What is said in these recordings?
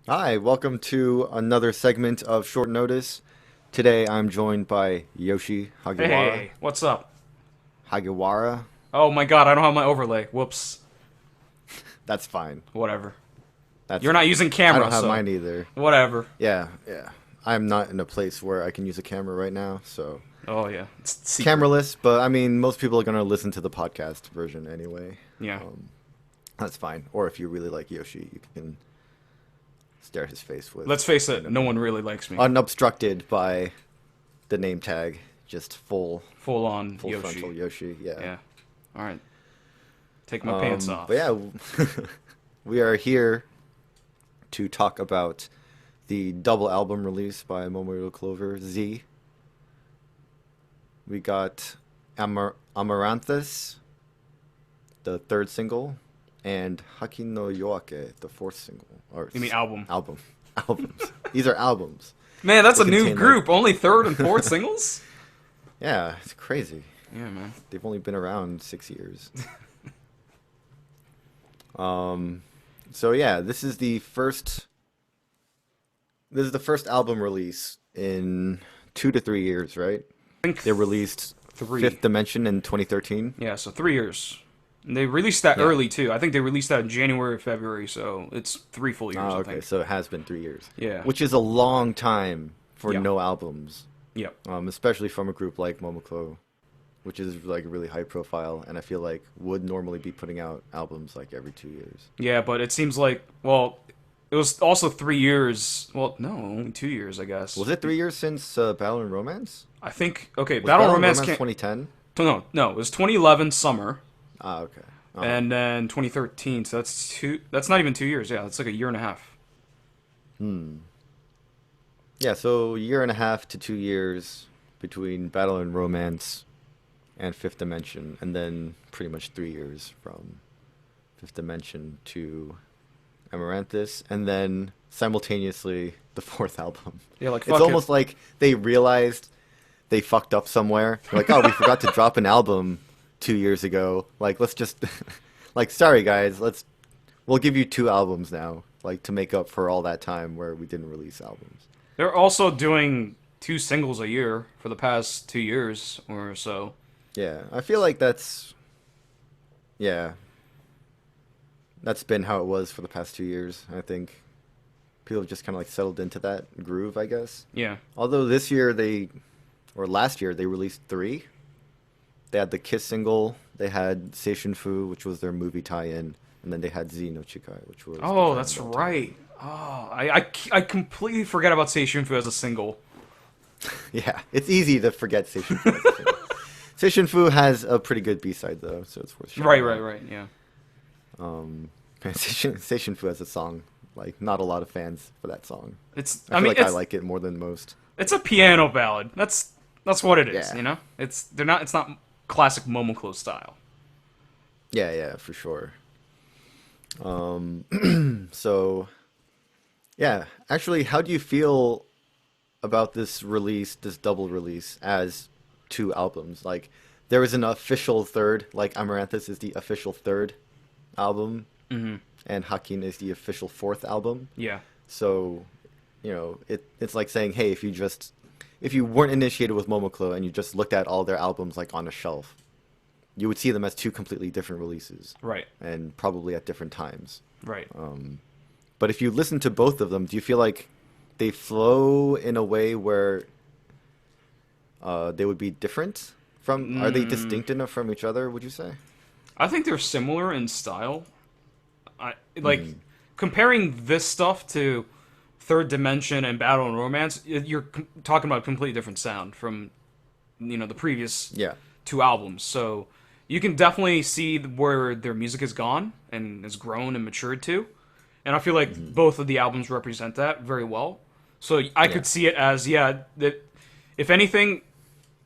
Hi, welcome to another segment of Short Notice. Today I'm joined by Yoshi Hagiwara. Hey, what's up? Hagiwara? Oh my god, I don't have my overlay. Whoops. That's fine. Whatever. That's You're not fine. using I camera, don't have so mine either. whatever. Yeah. I'm not in a place where I can use a camera right now, so Oh yeah, it's secret. cameraless, but I mean, most people are going to listen to the podcast version anyway. Yeah. Um, that's fine. Or if you really like Yoshi, you can stare his face Let's with, face you it, no know, one really likes me. unobstructed by the name tag, just Full on full Yoshi. frontal Yoshi. Yeah. Yeah. All right. Take my pants But off. yeah, we are here to talk about the double album release by Momoiro Clover Z. We got Amaranthus, the third single, and Haki no Yoake, the fourth single. Or You mean album? album. Albums. These are albums. Man, that's They a new contain like group. Only third and fourth singles. yeah, it's crazy. Yeah, man. They've only been around 6 years. Um, so yeah, this is the first album release in 2 to 3 years, right? I think They released three. Fifth Dimension in 2013. Yeah, so 3 years. And they released that Yeah. early too. I think they released that in January or February, so it's 3 full years. Oh, I okay, think. so it has been 3 years, Yeah. which is a long time for Yeah. no albums, Yeah. especially from a group like Momoko, which is like really high profile, and I feel like would normally be putting out albums like every 2 years. Yeah, but it seems like, well, it was also 3 years. Well, no, only 2 years, I guess. Was it 3 years since Battle and Romance? I think, okay, Was Battle Battle and Romance Romance can't. 2010? No, it was 2011 summer, Ah, okay. Uh-huh. and then 2013, so that's two. That's not even 2 years, yeah, that's like a year and a half. Hmm. Yeah, so a year and a half to 2 years between Battle and Romance and Fifth Dimension, and then pretty much 3 years from Fifth Dimension to Amaranthus, and then simultaneously the fourth album. Yeah, like, It's fuck it. almost like they realized they fucked up somewhere. They're like, oh, we forgot to drop an album 2 years ago. Like, let's just, like, sorry guys, we'll give you two albums now, like to make up for all that time where we didn't release albums. They're also doing two singles a year for the past 2 years or so. Yeah, I feel like yeah, that's been how it was for the past 2 years. I think people have just kind of like settled into that groove, I guess. Yeah. Although this year or last year, they released three. They had the Kiss single, they had Seishun Fu, which was their movie tie-in, and then they had Z no Chikai, which was the Oh, Dragon that's Ball tie-in. right. Oh, I completely forget about Seishun Fu as a single. Yeah, it's easy to forget Seishun Fu as a single. Seishun Fu has a pretty good B-side though, so it's worth Right, shouting right, out. right. Yeah. Seishun Fu has a song. Like, not a lot of fans for that song. It's. I I feel mean, like I it's like it more than most. it's a piano ballad. That's what it is. Yeah. You know, it's they're not. It's not classic Momoclo style. Yeah, for sure. So, yeah. Actually, how do you feel about this release, this double release, as two albums? Like, there was an official third, like Amaranthus is the official third album, Hmm. and Hakin is the official fourth album. Yeah. So, it's like saying, hey, if you weren't initiated with Momoclo and you just looked at all their albums like on a shelf, you would see them as two completely different releases Right. and probably at different times. Right. But if you listen to both of them, do you feel like they flow in a way where they would be different from? Are they distinct enough from each other? Would you say? I think they're similar in style. I like Mm, comparing this stuff to Third Dimension and Battle and Romance. You're talking about a completely different sound from the previous yeah. two albums. So you can definitely see where their music has gone and has grown and matured to. And I feel like both of the albums represent that very well. So I Yeah. could see it as, yeah, that if anything,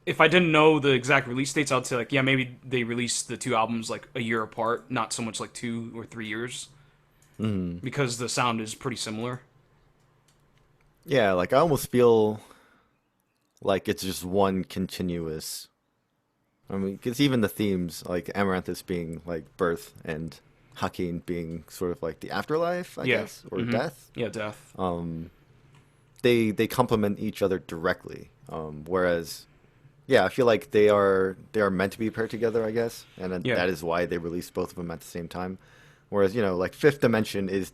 if I didn't know the exact release dates, I'd say like, yeah, maybe they released the two albums like a year apart, not so much like 2 or 3 years, because the sound is pretty similar. Yeah, like I almost feel like it's just one continuous. I mean, because even the themes, like Amaranthus being like birth and Hakin being sort of like the afterlife, I Yeah. guess, or death. Yeah, death. They complement each other directly. Whereas, yeah, I feel like they are meant to be paired together, I guess, and then Yeah. that is why they released both of them at the same time. Whereas, like Fifth Dimension is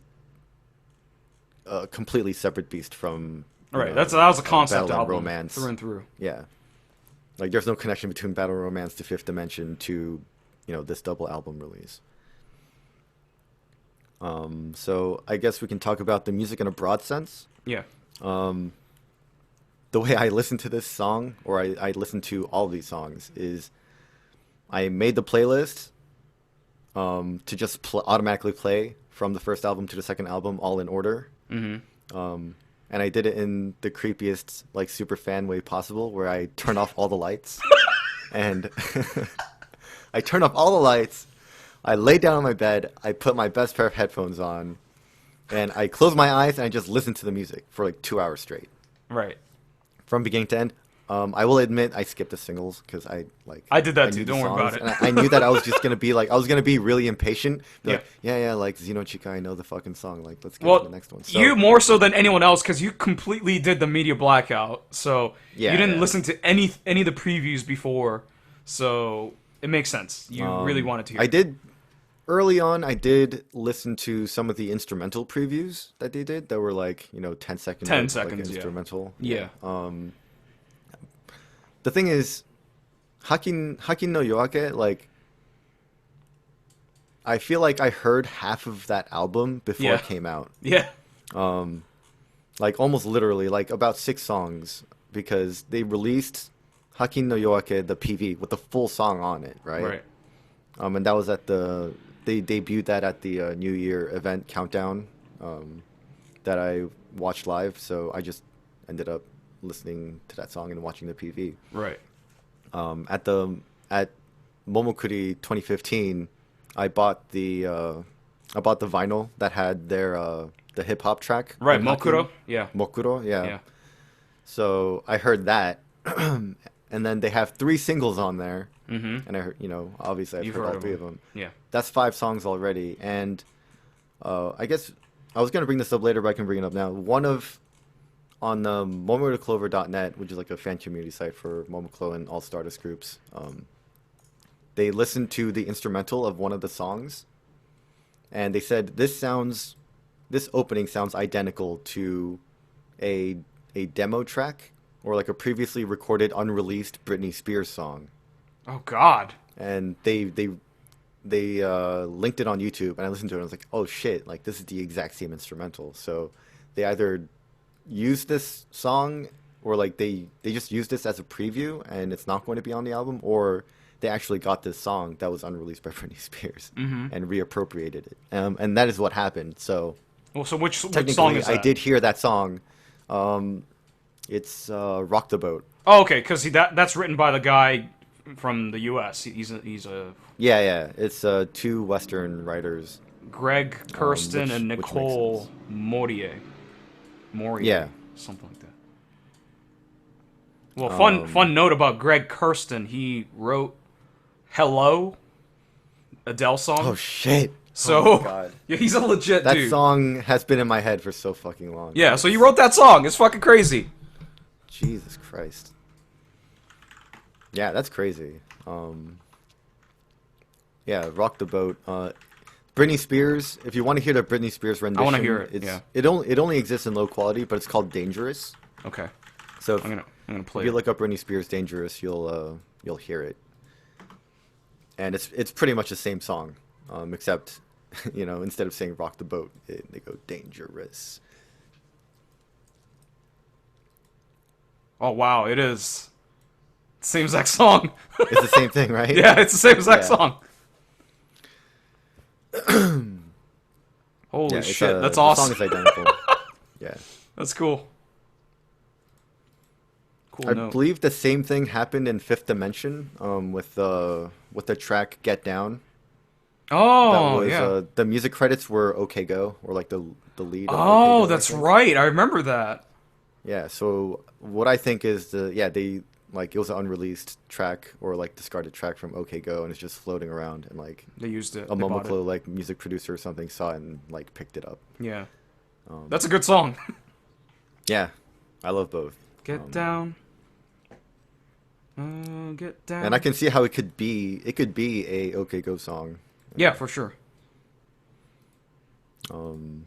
a completely separate beast from All right. That was a concept Battle and album Romance. through and through. Yeah, like there's no connection between Battle Romance to Fifth Dimension to this double album release. So I guess we can talk about the music in a broad sense. Yeah. The way I listen to this song, or I listen to all of these songs, is I made the playlist to just automatically play from the first album to the second album, all in order. And I did it in the creepiest, like, super fan way possible, where I turn off all the lights. And I turn off all the lights, I lay down on my bed, I put my best pair of headphones on, and I close my eyes and I just listen to the music for like 2 hours straight. Right. From beginning to end. I will admit I skipped the singles because I did that knew too. the Don't worry about songs, it. and I knew that I was just gonna be like, I was gonna be really impatient. Be Yeah. like, yeah, like Xeno Chica, I know the fucking song. Like, let's get to Well, the next one. So, you more so than anyone else because you completely did the media blackout. So Yeah, you didn't yeah. listen to any of the previews before. So it makes sense. You really wanted to hear. I did early on. I did listen to some of the instrumental previews that they did. That were like 10 seconds. 10 like, seconds, yeah. instrumental. Yeah. The thing is, Hakin no Yoake, like, I feel like I heard half of that album before Yeah. it came out. Yeah. Like, almost literally, like, about 6 songs, because they released Hakin no Yoake, the PV, with the full song on it, right? Right. And that was they debuted that at the New Year event countdown that I watched live, so I just ended up listening to that song and watching the PV. Right. At Momokuri 2015, I bought the vinyl that had the hip hop track. Right. on Mokuro. Hakin. Yeah. Mokuro, yeah. Yeah. So I heard that, and then they have 3 singles on there, and I heard, obviously I've You've heard all heard 3 of of them. Yeah. That's 5 songs already, and I guess I was gonna bring this up later, but I can bring it up now. On the MomoiroClover.net, which is like a fan community site for Momoclo and all Stardust groups, they listened to the instrumental of one of the songs, and they said this opening sounds identical to a demo track or like a previously recorded unreleased Britney Spears song. Oh God. And they linked it on YouTube, and I listened to it and I was like, oh shit, like this is the exact same instrumental. So they either used this song, or like they just used this as a preview and it's not going to be on the album, or they actually got this song that was unreleased by Britney Spears and reappropriated it. And that is what happened. So Well, so which song technically is that? I did hear that song. It's Rock the Boat. Oh, okay, because that's written by the guy from the U.S. He's a Yeah. It's 2 Western writers. Greg Kirsten and which makes Nicole sense. Morier. Yeah. Something like that. Well, fun note about Greg Kirsten. He wrote "Hello," Adele song. Oh shit. So Oh my God. yeah, he's a legit That dude. song has been in my head for so fucking long. Yeah, so you wrote that song. It's fucking crazy. Jesus Christ. Yeah, that's crazy. Yeah, Rock the Boat. Britney Spears. If you want to hear the Britney Spears rendition, wanna hear it, It's, yeah. It only exists in low quality, but it's called Dangerous. Okay, So I'm gonna play if you it. look up Britney Spears Dangerous, you'll hear it. And it's pretty much the same song, except instead of saying Rock the Boat, they go Dangerous. Oh wow, it is. Same exact song. It's the same thing, right? Yeah, it's the same exact Yeah. song. Holy Yeah, it's, shit, that's the awesome. song is identical. Yeah. That's cool. Cool I note. believe the same thing happened in Fifth Dimension with the track Get Down. Oh, yeah. The music credits were OK Go, or like the lead. Of OK Oh, Go, I that's think. right. I remember that. Yeah. So what I think is they like it was an unreleased track or like discarded track from OK Go, and it's just floating around, and like They used it. a They bought it. Momoclo like music producer or something saw it and like picked it up. Yeah, Um, that's a good song. yeah, I love both. Get Um, down. Get and I down. can see how it could be a OK Go song. Yeah, for sure. Um,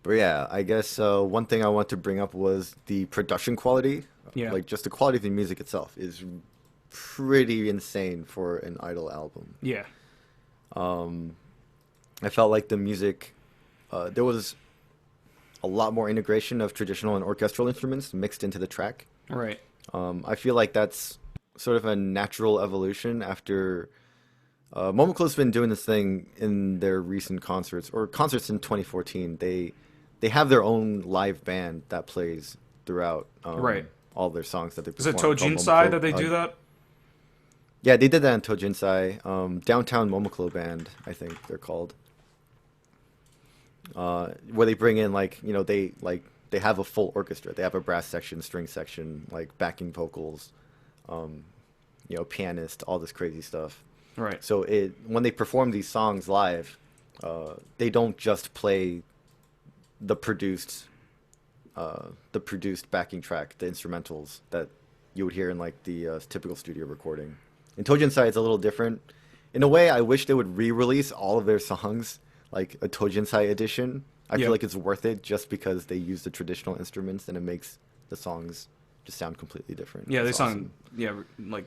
but yeah, I guess one thing I want to bring up was the production quality. Yeah. Like just the quality of the music itself is pretty insane for an Idol album. Yeah. Um, I felt like the music, there was a lot more integration of traditional and orchestral instruments mixed into the track. Right. I feel like that's sort of a natural evolution after Momoclo's been doing this thing in their recent concerts or concerts in 2014. They have their own live band that plays throughout Right. all their songs that they Is it perform called Tojinsai Momoclo. that they do that? Yeah, they did that in Tojinsai. Downtown Momoclo Band, I think they're called. Where they bring in like they have a full orchestra. They have a brass section, string section, like backing vocals, um, pianist, all this crazy stuff. Right. So when they perform these songs live, they don't just play the produced backing track, the instrumentals that you would hear in like the typical studio recording. In Tojinsai, it's a little different. In a way, I wish they would re-release all of their songs, like a Tojinsai edition. I Yeah. feel like it's worth it just because they use the traditional instruments and it makes the songs just sound completely different. Yeah, they It's sound. awesome. Yeah, like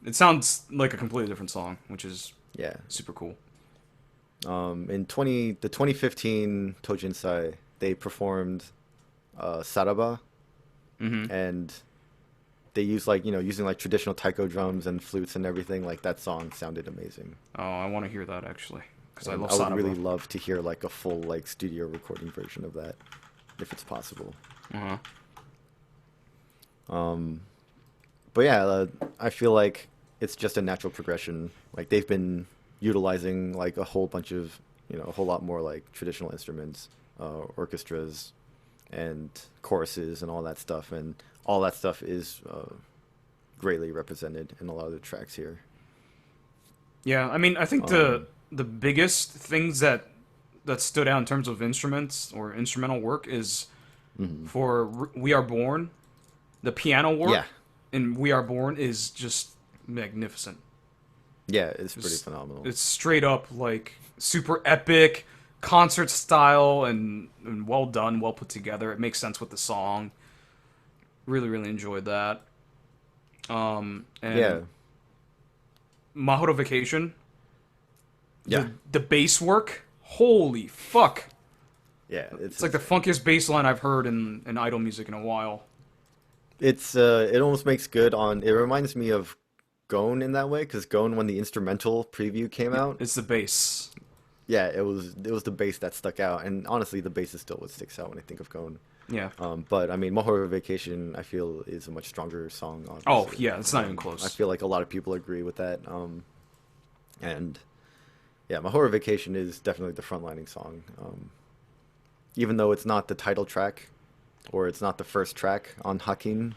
it sounds like a completely different song, which is Yeah. super cool. In the 2015 Tojinsai, they performed Saraba, Mm-hmm. and they used like using like traditional taiko drums and flutes and everything. Like that song sounded amazing. Oh, I want to hear that actually because I And love I would really Sadaba. love to hear like a full like studio recording version of that, if it's possible. Uh-huh. Um, but yeah, I feel like it's just a natural progression. Like they've been utilizing like a whole bunch of a whole lot more like traditional instruments, orchestras, and choruses and all that stuff, and all that stuff is greatly represented in a lot of the tracks here. Yeah, I mean, I think Um, the biggest things that stood out in terms of instruments or instrumental work is mhm. for We Are Born, the piano Yeah, work in We Are Born is just magnificent. yeah, it's pretty It's, phenomenal. it's straight up like super epic concert style and well done, well put together. It makes sense with the song. Really, really enjoyed that. Yeah, And Mahoro Vacation, yeah, the bass work, holy fuck! yeah. It's like the funkiest bass line I've heard in idol music in a while. it almost makes good on. It reminds me of Gone in that way because Gone when the instrumental preview came out, It's the bass. yeah, it was the bass that stuck out, and honestly, the bass is still what sticks out when I think of Gone. Yeah. But I mean, Momoiro Vacation, I feel is a much stronger song, Oh obviously. yeah, it's not even I close. feel like a lot of people agree with that. And yeah, Momoiro Vacation is definitely the frontlining song. Even though it's not the title track, or it's not the first track on Hakin,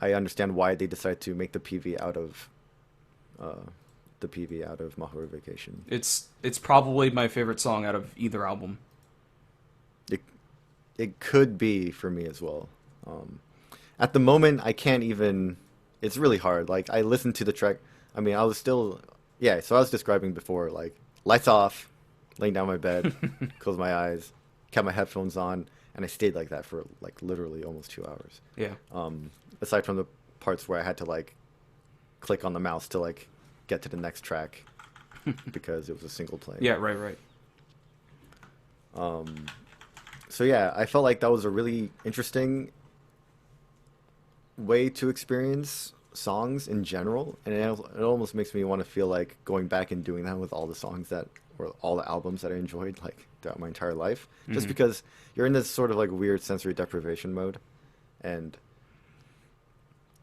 I understand why they decided to make uh, the PV out of Momoiro Vacation. It's probably my favorite song out of either album. It it could be for me as well. Um, at the moment, I can't even. It's really hard. Like I listened to the track. I mean, I was still, yeah. So I was describing before, like lights off, laying down in my bed, closed my eyes, kept my headphones on, and I stayed like that for like literally almost 2 hours. Yeah. Aside from the parts where I had to like click on the mouse to like get to the next track because it was a single play. Yeah. Right. Right. So yeah, I felt like that was a really interesting way to experience songs in general, and it almost makes me want to feel like going back and doing that with all the songs that or all the albums that I enjoyed like throughout my entire life. Just Hmm. because you're in this sort of like weird sensory deprivation mode, and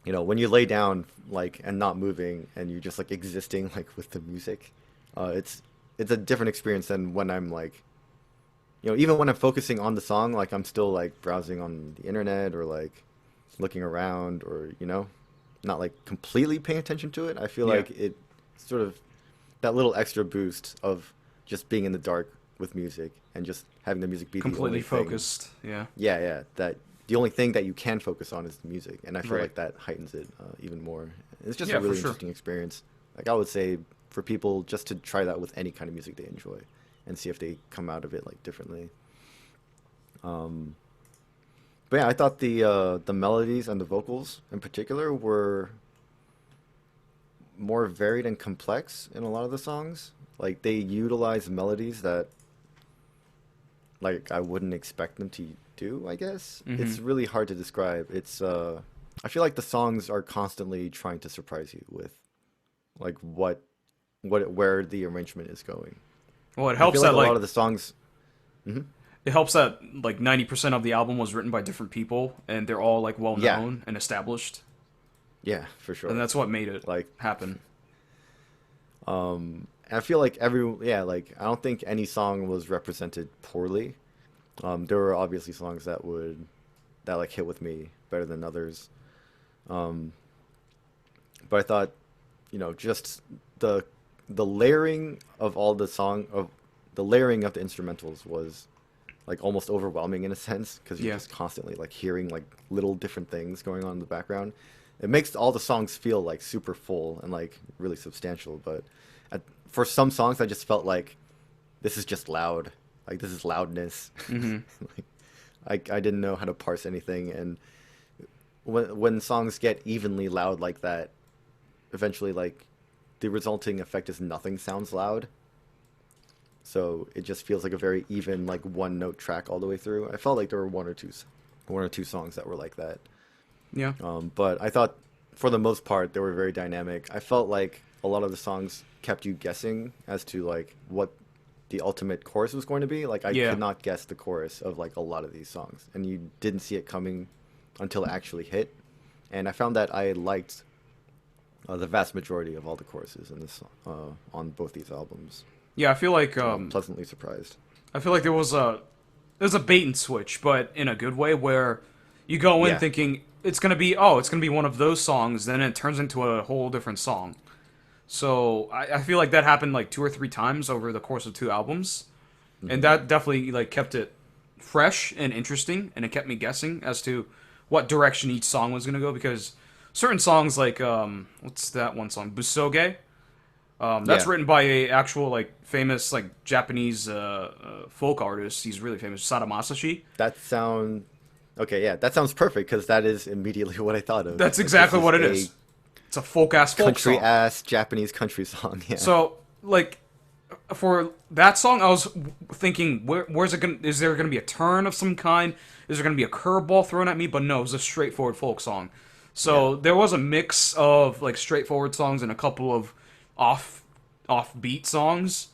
when you lay down like and not moving and you're just like existing like with the music, it's a different experience than when I'm like even when I'm focusing on the song, like I'm still like browsing on the internet or like looking around or, not like completely paying attention to it. I feel Yeah. like it sort of that little extra boost of just being in the dark with music and just having the music be the Completely only thing. focused. Yeah. Yeah, yeah. That the only thing that you can focus on is the music, and I feel Right. like that heightens it even more. It's just a Yeah, for really sure. interesting experience. Like I would say for people just to try that with any kind of music they enjoy, and see if they come out of it like differently. Um, but yeah, I thought the melodies and the vocals in particular were more varied and complex in a lot of the songs. Like they utilize melodies that like I wouldn't expect them to do, I guess. Hmm. It's really hard to describe. It's I feel like the songs are constantly trying to surprise you with like where the arrangement is going. Well, it I feel helps like that a lot like of the songs. Mhm. it helps that like 90% of the album was written by different people and they're all like well Yeah, known and established, yeah, for and sure. that's what made it Like happen. I feel like like I don't think any song was represented poorly. There were obviously songs that like hit with me better than others. Um, but I thought, just the the layering of all the song of the layering of the instrumentals was like almost overwhelming in a sense because you're Yeah. just constantly like hearing like little different things going on in the background. It makes all the songs feel like super full and like really substantial, but for some songs I just felt like this is just loud. Like this is loudness. Hmm. Like I didn't know how to parse anything, and when songs get evenly loud like that, eventually like the resulting effect is nothing sounds loud. So it just feels like a very even like one note track all the way through. I felt like there were one or two songs that were like that. Yeah. But I thought for the most part they were very dynamic. I felt like a lot of the songs kept you guessing as to like what the ultimate chorus was going to be. Like I Yeah. could not guess the chorus of like a lot of these songs, and you didn't see it coming until it actually hit. And I found that I liked the vast majority of all the choruses in this on both these albums. Yeah, I feel like So pleasantly surprised. there was a bait and switch, but in a good way, where you go in Yeah, thinking it's gonna be one of those songs, then it turns into a whole different song. So I feel like that happened like two or three times over the course of two albums, and that definitely like kept it fresh and interesting, and it kept me guessing as to what direction each song was gonna go, because certain songs like what's that one song, Busoge, that's yeah. written by a actual like famous like Japanese folk artist. He's really famous, Sada Masashi. That sound okay. Yeah, that sounds perfect because that is immediately what I thought of. That's Like this exactly is what it a is. It's a folk ass folk country song. ass Japanese country song. Yeah, So like for that song, I was thinking, where's it gonna? Is there gonna be a turn of some kind? Is there gonna be a curveball thrown at me? But no, it was a straightforward folk song. yeah, So there was a mix of like straightforward songs and a couple of off offbeat songs.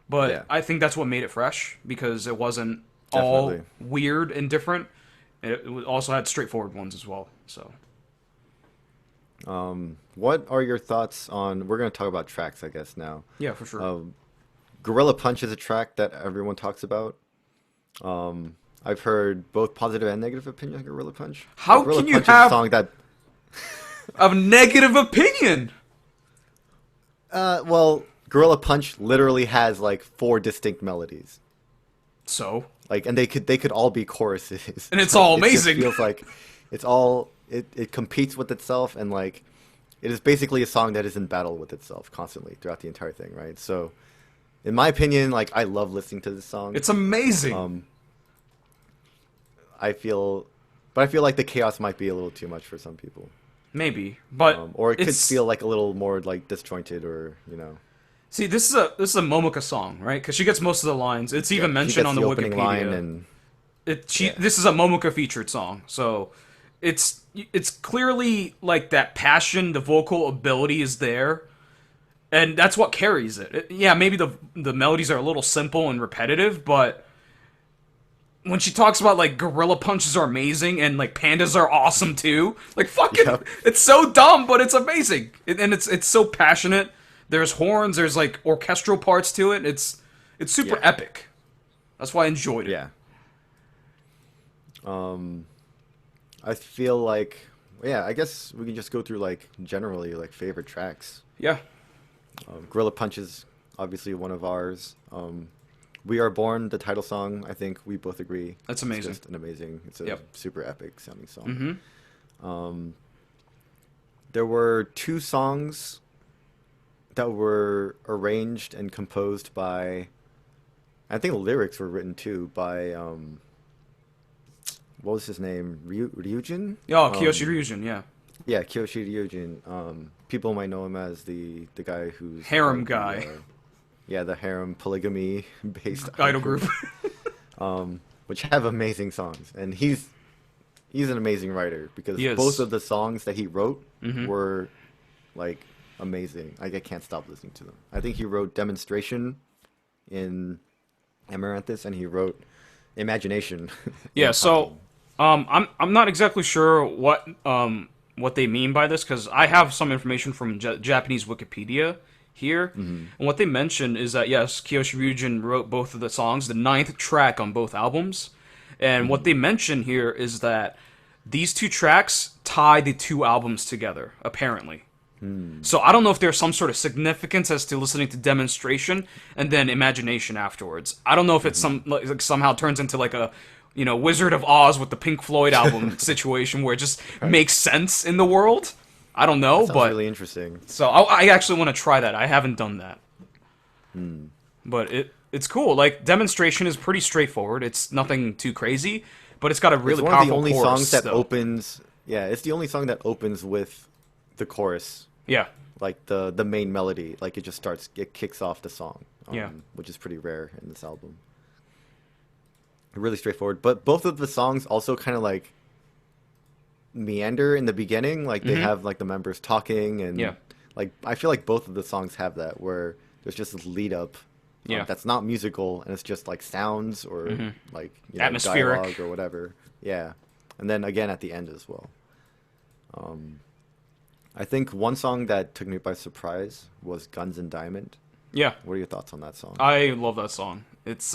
But yeah. I think that's what made it fresh because it wasn't all Definitely. weird and different. It also had straightforward ones as well. So What are your thoughts on? We're going to talk about tracks, I guess now. yeah, for sure. Gorilla Punch is a track that everyone talks about. I've heard both positive and negative opinion on Gorilla Punch. But How Gorilla can you Punch is a have song that, a negative opinion? well, Gorilla Punch literally has like four distinct melodies. So Like, and they could all be choruses. and it's Like, all it just amazing. feels like it competes with itself, and like it is basically a song that is in battle with itself constantly throughout the entire thing, right? So, in my opinion, like I love listening to this song. It's amazing. Um, I feel, but I feel like the chaos might be a little too much for some people, Maybe, but or it could it's feel like a little more like disjointed, or see this is a Momoka song, right? Because she gets most of the lines. It's yeah, even she mentioned gets on the the opening line, Wikipedia. and She yeah, this is a Momoka featured song, so it's clearly like that passion, the vocal ability is there, and that's what carries it. Yeah, maybe the melodies are a little simple and repetitive, but when she talks about like gorilla punches are amazing and like pandas are awesome too, like fucking, yep, it's so dumb, but it's amazing, and it's so passionate. There's horns, there's like orchestral parts to it. It's super yeah, epic. That's why I enjoyed it. yeah. Um, I feel like, yeah, I guess we can just go through like generally like favorite tracks. Yeah, Gorilla Punch is obviously one of ours. We Are Born, the title song, I think we both agree. that's It's amazing. just an amazing, it's a Yep. super epic sounding song. Mm-hmm. Um, there were two songs that were arranged and composed by, I think the lyrics were written too by, what was his name? Ryujin? Oh, Kiyoshi Ryujin, yeah. Yeah, Kyoshi Ryujin. People might know him as the guy who's part Harem of guy. Yeah, the harem polygamy based Idol group. which have amazing songs, and he's an amazing writer because He both is. of the songs that he wrote Mm-hmm. were like amazing. Like I can't stop listening to them. I think he wrote Demonstration in Amaranthus, and he wrote Imagination. Yeah, in so Hakim. I'm not exactly sure what they mean by this because I have some information from Japanese Wikipedia here, and what they mention is that yes, Kiyoshi Ryujin wrote both of the songs, the ninth track on both albums, and what they mention here is that these two tracks tie the two albums together, apparently. So I don't know if there's some sort of significance as to listening to Demonstration and then Imagination afterwards. I don't know if it's some like somehow turns into like a Wizard of Oz with the Pink Floyd album situation where it just makes sense in the world. I don't know, Sounds but really interesting. so I actually want to try that. I haven't done that, but it's cool. Like Demonstration is pretty straightforward. It's nothing too crazy, but it's got a It's really one of the powerful only chorus. songs that though. opens. Yeah, it's the only song that opens with the chorus, Yeah, like the main melody. Like it just starts, it kicks off the song. Yeah. Which is pretty rare in this album. Really straightforward, but both of the songs also kind of like meander in the beginning. Like they have like the members talking, and Yeah. like I feel like both of the songs have that where there's just this lead up. Yeah. That's not musical, and it's just like sounds or like Atmospheric. dialogue or whatever. Yeah, and then again at the end as well. I think one song that took me by surprise was Guns and Diamond. yeah. What are your thoughts on that song? I love that song. It's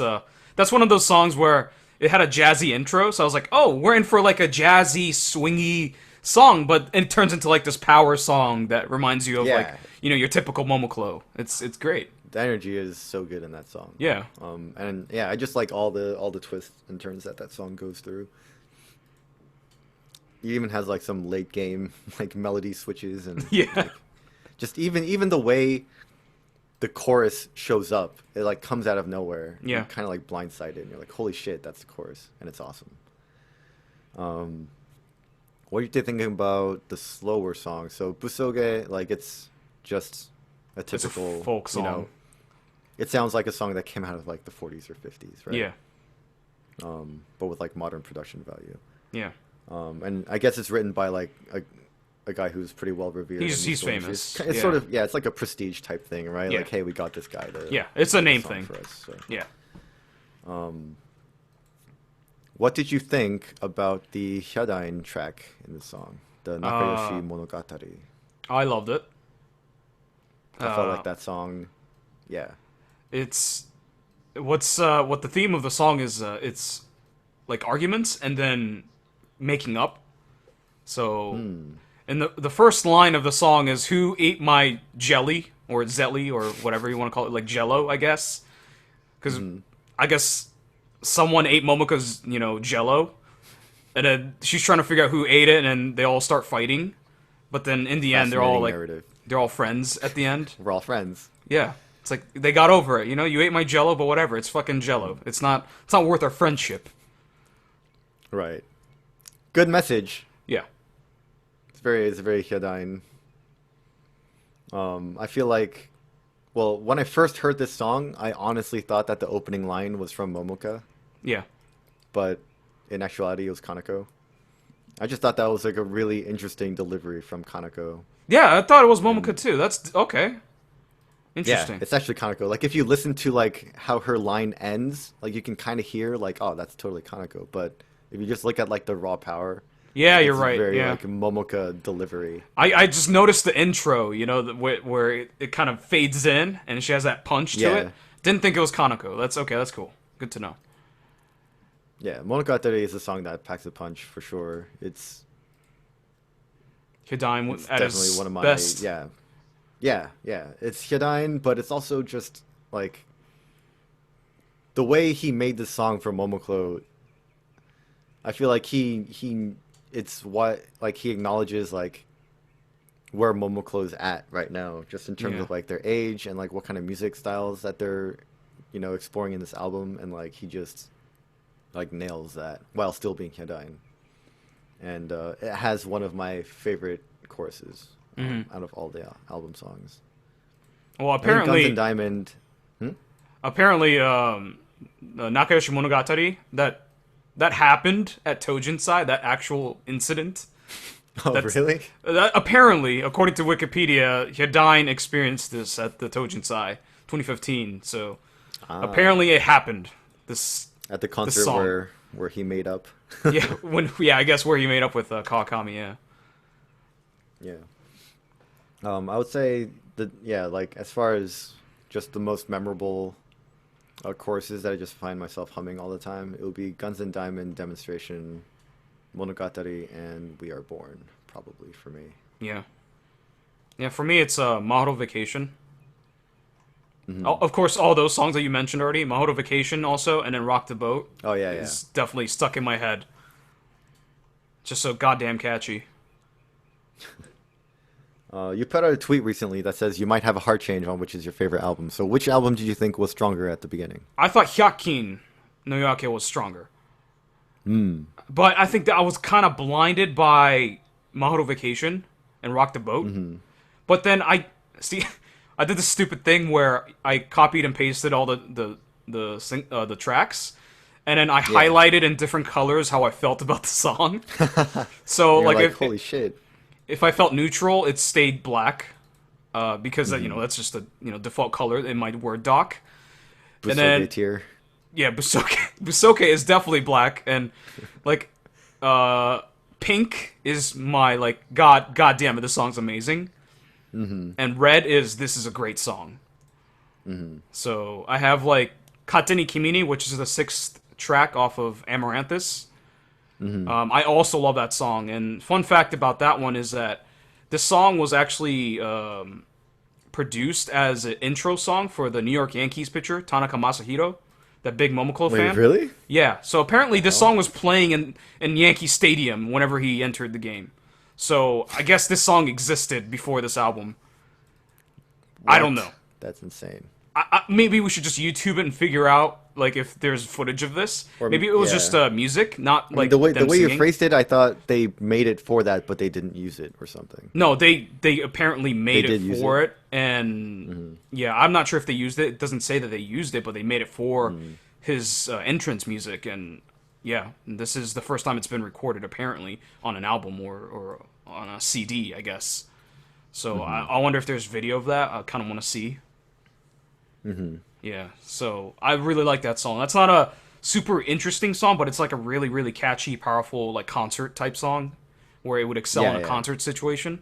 that's one of those songs where it had a jazzy intro, so I was like, "Oh, we're in for like a jazzy, swingy song," but it turns into like this power song that reminds you of like, Yeah. your typical Momoclo. It's great. The energy is so good in that song. Yeah. And yeah, I just like all the twists and turns that song goes through. It even has like some late game like melody switches and Yeah. like, just even the way the chorus shows up, it like comes out of nowhere. Yeah. You're kind of like blindsided, and you're like, "Holy shit, that's the chorus," and it's awesome. What are you thinking about the slower song? So Busoge, like it's just a It's a typical folk song. it sounds like a song that came out of like the 40s or 50s, right? Yeah. But with like modern production value. Yeah. And I guess it's written by like a guy who's pretty well revered. He's in this industry. famous, It's yeah. sort of it's like a prestige type thing, right? Yeah. Like, hey, we got this guy to Yeah, it's a write name song thing. for us. So. Yeah. What did you think about the Hyadain track in the song, the Nakayoshi Monogatari? I loved it. I felt like that song, yeah. It's what the theme of the song is. It's like arguments and then making up. So, and the first line of the song is "Who ate my jelly?" or "Zelly" or whatever you want to call it, like Jello, I guess. Because I guess someone ate Momoka's Jello, and then she's trying to figure out who ate it, and then they all start fighting. But then in the end, they're all Fascinating like narrative. they're all friends at the end. We're all friends. Yeah. It's like they got over it, you ate my Jello, but whatever, it's fucking Jello. It's not worth our friendship. Right. Good message. Yeah. It's very Hyadain. I feel like, well, when I first heard this song, I honestly thought that the opening line was from Momoka, Yeah. but in actuality, it was Kaneko. I just thought that was like a really interesting delivery from Kaneko. Yeah, I thought it was Momoka too. That's okay. Interesting. Yeah, it's actually Kaneko. Like if you listen to like how her line ends, like you can kind of hear like, oh, that's totally Kaneko. But if you just look at like the raw power, Yeah, it's you're right. very Yeah. like Momoka delivery. I just noticed the intro, where it kind of fades in and she has that punch to Yeah. it. Didn't think it was Kaneko. That's okay. That's cool. Good to know. Yeah, Monogatari is a song that packs a punch for sure. Hidaim It's at definitely his one of my best. yeah. It's Hyunbin, but it's also just like the way he made the song for Momoclo. I feel like he it's what like he acknowledges like where Momoclo's at right now, just in terms Yeah. of like their age and like what kind of music styles that they're exploring in this album, and like he just like nails that while still being Hyunbin. And it has one of my favorite choruses Hmm. out of all the album songs. Well, I think Guns and apparently, Diamond. Hmm? apparently, Nakayoshi Monogatari that happened at Tojinsai, that actual incident. Oh, That's really? that apparently, according to Wikipedia, Hidain experienced this at the Tojinsai 2015. So Ah, apparently, it happened. This at the this concert song. where he made up. Yeah, I guess where he made up with Kawakami. Yeah. Yeah. I would say that yeah, like as far as just the most memorable choruses that I just find myself humming all the time, it would be Guns and Diamond, Demonstration, Monogatari, and We Are Born, probably for me. Yeah. Yeah, for me, it's Mahoro Vacation. Hmm. Of course, all those songs that you mentioned already, Mahoro Vacation also, and then Rock the Boat Oh yeah, yeah. is definitely stuck in my head. Just so goddamn catchy. You put out a tweet recently that says you might have a heart change on which is your favorite album. So which album did you think was stronger at the beginning? I thought Hyakin no Yake was stronger. Hmm. But I think that I was kind of blinded by Mahoro Vacation and Rock the Boat. Mm-hmm. But then see, I did the stupid thing where I copied and pasted all the tracks, and then I Yeah. highlighted in different colors how I felt about the song. So And you're like like, holy shit. if I felt neutral, it stayed black, because Mm-hmm. that's just a default color in my Word doc. And Busoge then tier. yeah, Busoke is definitely black, and like pink is my like god damn it, this song's amazing. Mm-hmm. And red is this is a great song. Mm-hmm. So I have like Kateni Kimini, which is the sixth track off of Amaranthus. Mm-hmm. I also love that song. And fun fact about that one is that this song was actually produced as an intro song for the New York Yankees pitcher Tanaka Masahiro, that big Momoclo Wait, fan. really? Yeah. So apparently this Hell? song was playing in Yankee Stadium whenever he entered the game. So I guess this song existed before this album. I don't know. What? That's insane. Maybe we should just YouTube it and figure out like if there's footage of this. Or Maybe it was yeah. just music, not I mean, like the them way you singing. phrased it, I thought they made it for that, but they didn't use it or something. No, they apparently made They it did use for it. it, and yeah, I'm not sure if they used it. It doesn't say that they used it, but they made it for his entrance music, and yeah, this is the first time it's been recorded apparently on an album or on a CD, I guess. So I wonder if there's video of that. I kind of want to see. Mm-hmm. Yeah, so I really like that song. That's not a super interesting song, but it's like a really, really catchy, powerful, like concert type song where it would excel in Yeah, a yeah. concert situation.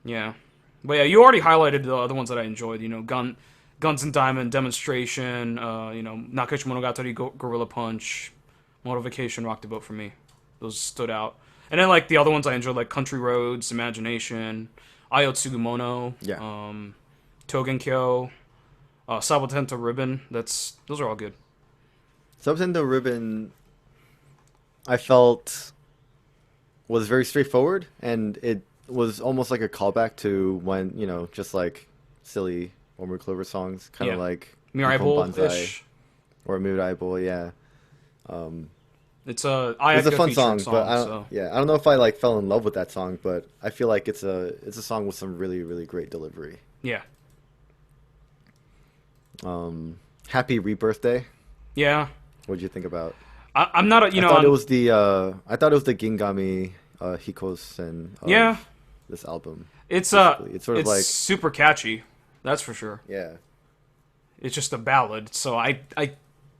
Yeah, but yeah, you already highlighted the other ones that I enjoyed. Guns and Diamond, Demonstration. Nakayoshi Monogatari, Gorilla Punch, Motor Vacation, Rock the Boat for me. Those stood out. And then like the other ones I enjoyed, like Country Roads, Imagination, Ayo Tsugumono, Yeah. Togenkyo. Sabotento Ribbon. Those are all good. Subtendo Ribbon, I felt was very straightforward, and it was almost like a callback to when just like silly Momoiro Clover songs, kind of Yeah. like Mirai Nippon Banzai Bowl-ish. or Mirai Bowl. Yeah, It's a it was a Ayaka fun featured song, but so I don't know if I like fell in love with that song, but I feel like it's a song with some really really great delivery. yeah. Happy Rebirthday. Yeah. What did you think about? I'm not a I thought it was the Gingami Hikosen of yeah. this album. It's Basically. It's sort of it's like super catchy. That's for sure. yeah. It's just a ballad, so I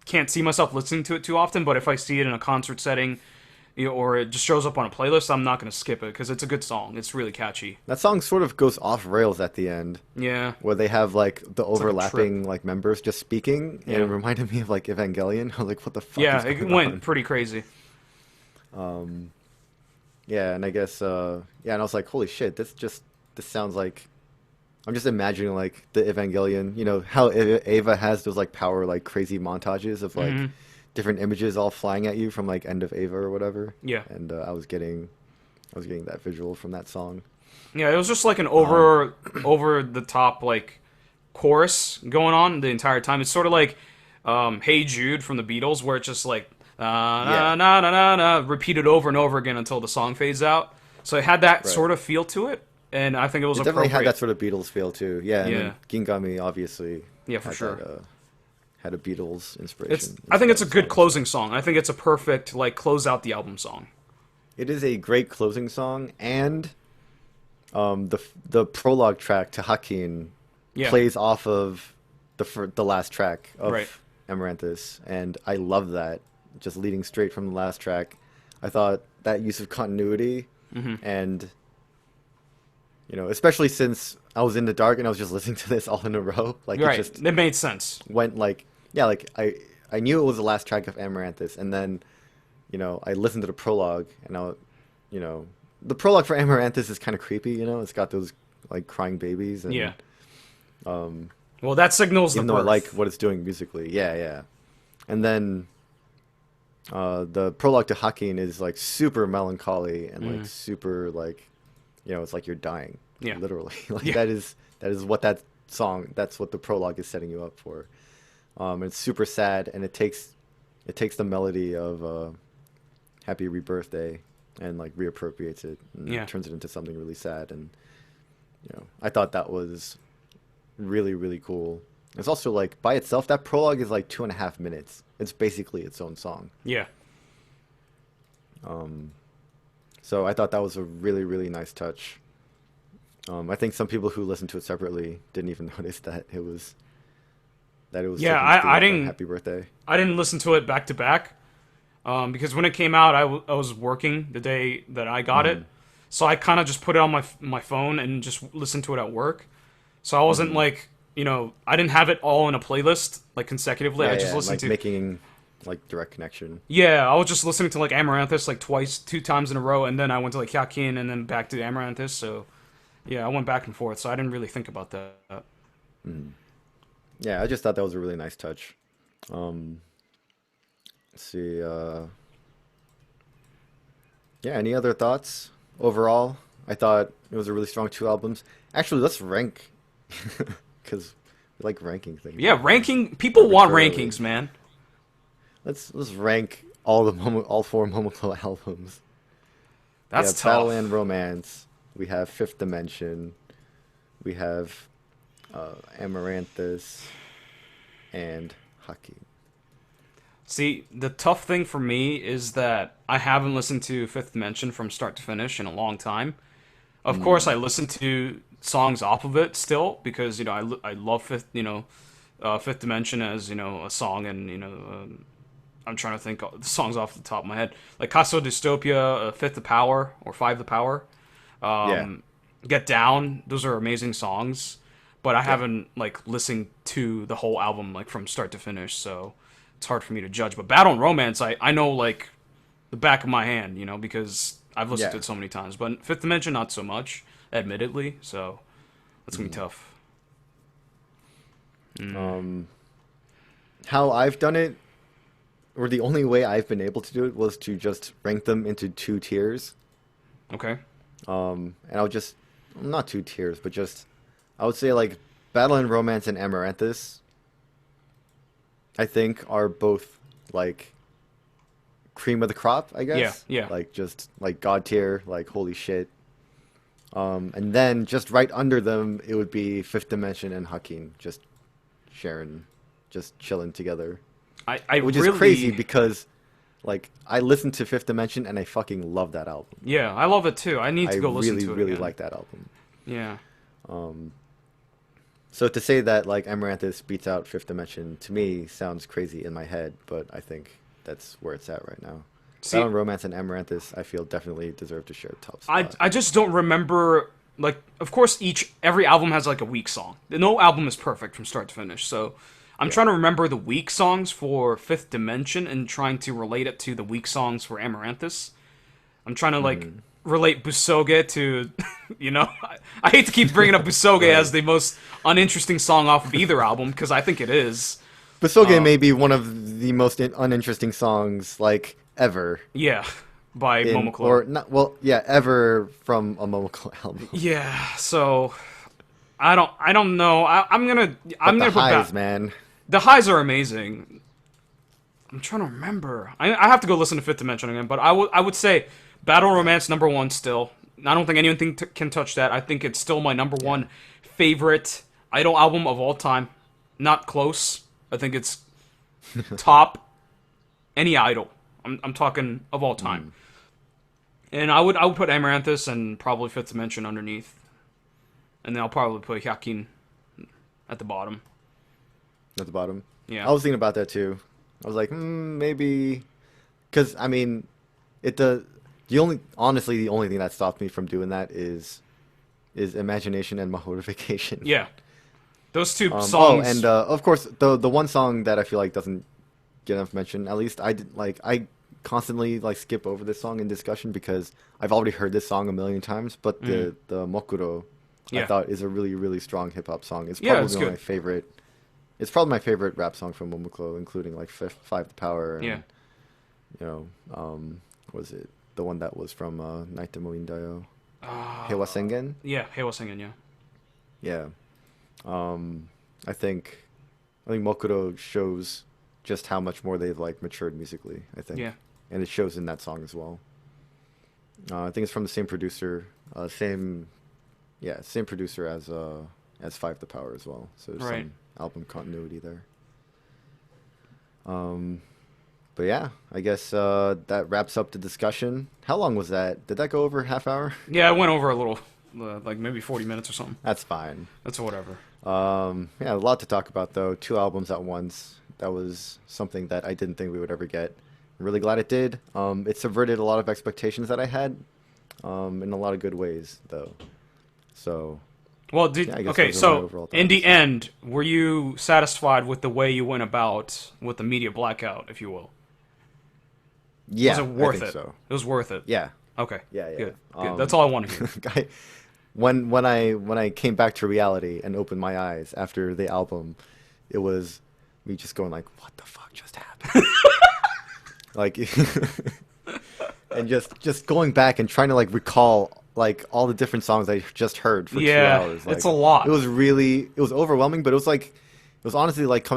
can't see myself listening to it too often, but if I see it in a concert setting, or it just shows up on a playlist, I'm not gonna skip it because it's a good song. It's really catchy. That song sort of goes off rails at the end, Yeah, where they have like the it's like a trip. overlapping like members just speaking, and it Yeah, reminded me of like Evangelion. I was like, what the fuck yeah, is it going went on? pretty crazy. Yeah, and I guess yeah, and I was like, holy shit, this sounds like I'm just imagining like the Evangelion, you know, how Ava has those like power like crazy montages of like Hmm. different images all flying at you from like End of Ava or whatever. Yeah, And I was getting that visual from that song. yeah, it was just like an Um, over the top like chorus going on the entire time. It's sort of like "Hey Jude" from the Beatles, where it's just like na yeah, na na na na repeated over and over again until the song fades out. So it had that right. sort of feel to it, and I think it was It definitely had appropriate. that sort of Beatles feel too. Yeah, and Yeah, then Gingami obviously yeah, for had sure. that had a Beatles It's. inspiration I think it's a inspired good song. So closing song. I think it's a perfect like close out the album song. it is a great closing song, and the prologue track to Hakin Yeah, plays off of the last track right. of Amaranthus, and I love that. Just leading straight from the last track, I thought that use of continuity, Hmm. and you know, especially since I was in the dark and I was just listening to this all in a row, like it Right. just It made sense. went like yeah, like I knew it was the last track of Amaranthus, and then you know I listened to the prologue, and you know, the prologue for Amaranthus is kind of creepy. You know, it's got those like crying babies, and Yeah. Well, that signals the even though I like birth. what it's doing musically, yeah, yeah. And then the prologue to Hakin is like super melancholy and like Mm. super like, you know, it's like you're dying, Yeah. literally. Like Yeah. that is what that song, that's what the prologue is setting you up for. It's super sad, and it takes the melody of Happy Rebirthday and like reappropriates it and Yeah. turns it into something really sad. And you know, I thought that was really really cool. It's also like by itself that prologue is like 2.5 minutes. It's basically its own song. Yeah. So I thought that was a really really nice touch. I think some people who listened to it separately didn't even notice that it was Yeah. taking the theme I from didn't. Happy Birthday. I didn't listen to it back to back. Because when it came out, I was working the day that I got it, Hmm. so I kind of just put it on my phone and just listened to it at work. So I wasn't Hmm. like, I didn't have it all in a playlist like consecutively. I Yeah, just yeah, and listened like to, making like direct connection. yeah, I was just listening to like Amaranthus like twice, 2 times in a row, and then I went to like Yakin and then back to Amaranthus. So yeah, I went back and forth. So I didn't really think about that. Yeah, I just thought that was a really nice touch. Um, let's see. Yeah, any other thoughts overall? I thought it was a really strong two albums. Actually, let's rank because we like ranking things Yeah, ranking. People want arbitrarily. rankings, man. Let's rank all four Momoko albums. We That's have Battle and tough. Romance. We have Fifth Dimension. We have Amaranthus and Haki. See, the tough thing for me is that I haven't listened to Fifth Dimension from start to finish in a long time. Of course, I Mm. listen to songs off of it still because I love Fifth Dimension as a song, and I'm trying to think of the songs off the top of my head, like Caso Dystopia, Fifth the Power or Five the Power, Yeah, um, Get Down. Those are amazing songs, but I yeah. haven't like listened to the whole album like from start to finish, so it's hard for me to judge. But Battle and Romance, I know like the back of my hand, because I've listened to Yeah. it so many times. But Fifth Dimension, not so much, admittedly. So that's gonna be Mhm. tough. Um, how I've done it, or the only way I've been able to do it, was to just rank them into two tiers. Okay. And I'll just, not two tiers, but just, I would say like Battle and Romance and Amaranthus, I think are both like cream of the crop, I Yeah. guess. Yeah. Like just like God tier, like holy shit. And then just right under them, it would be Fifth Dimension and Hakim, just sharing, just chilling together. I Which is crazy really. because, like, I listened to Fifth Dimension and I fucking love that album. Yeah, I love it too. I need I to go listen really, to it really again. like that album. Yeah. So to say that, like, Amaranthus beats out Fifth Dimension, to me, sounds crazy in my head, but I think that's where it's at right now. See, Battle and Romance and Amaranthus, I feel definitely deserve to share a top I spot. I just don't remember. Like, of course, every album has like a weak song. No album is perfect from start to finish. So I'm Yeah. trying to remember the weak songs for Fifth Dimension and trying to relate it to the weak songs for Amaranthus. I'm trying to like Hmm. relate Busoge to, I hate to keep bringing up Busoge as Right. the most uninteresting song off of either album because I think it is. Basoge may be one of the most uninteresting songs like ever Yeah, by in Momoclo. or not. Well, yeah, ever from a Momoko album. Yeah, so I don't know. I'm But the gonna put highs, back. man. The highs are amazing. I'm trying to remember. I have to go listen to Fifth Dimension again, but I would say Battle Yeah, Romance number one still. I don't think anything can touch that. I think it's still my number yeah. one favorite Idol album of all time. Not close. I think it's top any Idol. I'm talking of all time. Mm. And I would put Amaranthus and probably Fifth Dimension underneath, and then I'll probably put Hyakin at the bottom. At the bottom. Yeah. I was thinking about that too. I was like, maybe, because I mean, it does. The only thing that stopped me from doing that is imagination and Mahorification. Yeah. Those two Oh, songs. and of course, the one song that I feel like doesn't get enough mention. At least I constantly like skip over this song in discussion because I've already heard this song a million times. But the Mokuro, I Yeah. thought is a really really strong hip hop song. It's Yeah, it's probably my good. favorite. It's probably my favorite rap song from Momoklo, including like Five the Power and Yeah. you know was it the one that was from Naitamo Indayo Uh, Heiwa Sengen? yeah, Heiwa singing, yeah. Yeah. I think Mokuro shows just how much more they've like matured musically, I think. Yeah. And it shows in that song as well. I think it's from the same producer, same producer as Five the Power as well. So there's Right. some album continuity there. But yeah, I guess that wraps up the discussion. How long was that? Did that go over half hour? Yeah, I went over a little, like maybe 40 minutes or something. That's fine. That's whatever. Yeah, a lot to talk about though. Two albums at once. That was something that I didn't think we would ever get. I'm really glad it did. It subverted a lot of expectations that I had, in a lot of good ways though. So Well, yeah, I guess okay, those are my so overall in the thoughts. end, were you satisfied with the way you went about with the media blackout, if you will? Yeah, Was it worth I think it? so. It was worth it. Yeah, Okay. yeah. Good. Good. That's all I want to hear. I, when I came back to reality and opened my eyes after the album, it was me just going like, "What the fuck just happened?" Like, and just going back and trying to like recall like all the different songs I just heard for Yeah, 2 hours. Like, it's a lot. it was overwhelming, but it was like. It was honestly like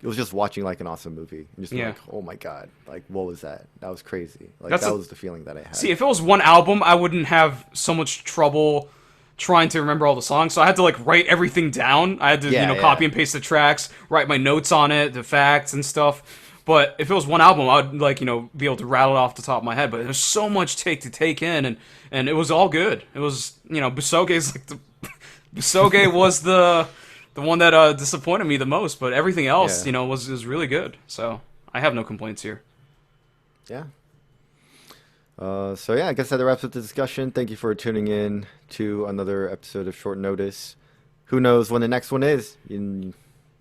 it was just watching like an awesome movie and just being Yeah. like, oh my god, like what was that? That was crazy. Like That's that a- was the feeling that I had. See, if it was one album, I wouldn't have so much trouble trying to remember all the songs. So I had to like write everything down. I had to, Yeah, yeah. copy and paste the tracks, write my notes on it, the facts and stuff. But if it was one album, I'd like, be able to rattle it off the top of my head. But there's so much to take in, and it was all good. It was, Busoge's like Busoge was the one that disappointed me the most. But everything else, Yeah. was really good. So I have no complaints here. Yeah. So yeah, I guess that wraps up the discussion. Thank you for tuning in to another episode of Short Notice. Who knows when the next one is?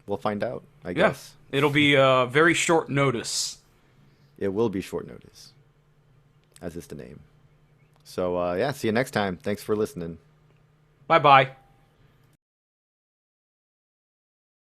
We'll find out, I Yeah, guess. it'll be very short notice. It will be short notice, as is the name. So yeah, see you next time. Thanks for listening. Bye bye.